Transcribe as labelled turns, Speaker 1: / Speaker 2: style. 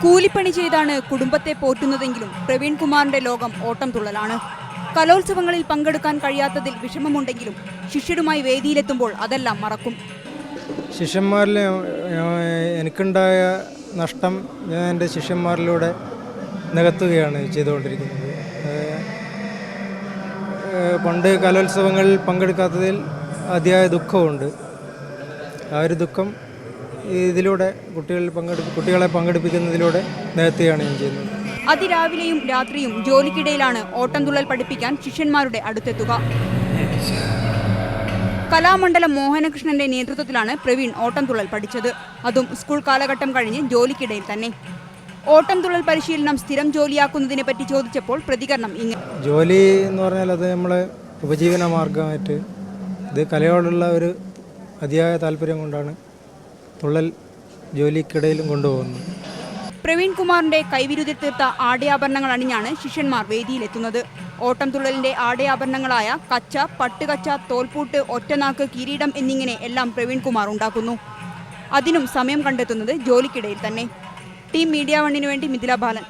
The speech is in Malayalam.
Speaker 1: കൂലിപ്പണി ചെയ്താണ് കുടുംബത്തെ പോറ്റുന്നതെങ്കിലും പ്രവീൺ കുമാറിന്റെ ലോകം ഓട്ടം തുള്ളലാണ്. കലോത്സവങ്ങളിൽ പങ്കെടുക്കാൻ കഴിയാത്തതിൽ വിഷമമുണ്ടെങ്കിലും ശിഷ്യരുമായി വേദിയിലെത്തുമ്പോൾ അതെല്ലാം മറക്കും.
Speaker 2: ശിഷ്യന്മാരിൽ എനിക്കുണ്ടായ നഷ്ടം ഞാൻ എൻ്റെ ശിഷ്യന്മാരിലൂടെ നികത്തുകയാണ് ചെയ്തുകൊണ്ടിരിക്കുന്നത്. പണ്ട് കലോത്സവങ്ങളിൽ പങ്കെടുക്കാത്തതിൽ അതിയായ ദുഃഖമുണ്ട്. ആ ഒരു ദുഃഖം ഇതിലൂടെ കുട്ടികളെ പങ്കെടുപ്പിക്കുന്നതിലൂടെ നികത്തുകയാണ് ഞാൻ ചെയ്യുന്നത്.
Speaker 1: അതിരാവിലെയും രാത്രിയും ജോലിക്കിടയിലാണ് ഓട്ടംതുള്ളൽ പഠിപ്പിക്കാൻ ശിഷ്യന്മാരുടെ അടുത്തെത്തുക. കലാമണ്ഡലം മോഹനകൃഷ്ണന്റെ നേതൃത്വത്തിലാണ് പ്രവീൺ ഓട്ടംതുള്ളൽ പഠിച്ചത്. അതും സ്കൂൾ കാലഘട്ടം കഴിഞ്ഞ് ജോലിക്കിടയിൽ തന്നെ. ഓട്ടംതുള്ളൽ പരിശീലനം സ്ഥിരം ജോലിയാക്കുന്നതിനെ പറ്റി ചോദിച്ചപ്പോൾ പ്രതികരണം ഇങ്ങനെ:
Speaker 2: ജോലി എന്ന് പറഞ്ഞാൽ അത് നമ്മളെ ഉപജീവന മാർഗമായിട്ട് ഇത് കലയോടുള്ള ഒരു അതിയായ താല്പര്യം കൊണ്ടാണ് തുള്ളൽ ജോലിക്കിടയിലും കൊണ്ടുപോകുന്നത്.
Speaker 1: പ്രവീൺ കുമാറിന്റെ കൈവിരുതിൽ തീർത്ത ആടയാഭരണങ്ങൾ അണിഞ്ഞാണ് ശിഷ്യന്മാർ വേദിയിലെത്തുന്നത്. ഓട്ടംതുള്ളലിന്റെ ആടയാഭരണങ്ങളായ കച്ച, പട്ടുകച്ച, തോൽപൂട്ട്, ഒറ്റനാക്ക്, കിരീടം എന്നിങ്ങനെ എല്ലാം പ്രവീൺ കുമാർ ഉണ്ടാക്കുന്നു. അതിനും സമയം കണ്ടെത്തുന്നത് ജോലിക്കിടയിൽ തന്നെ. ടീം മീഡിയ 1 വേണ്ടി മിഥില ബാലൻ.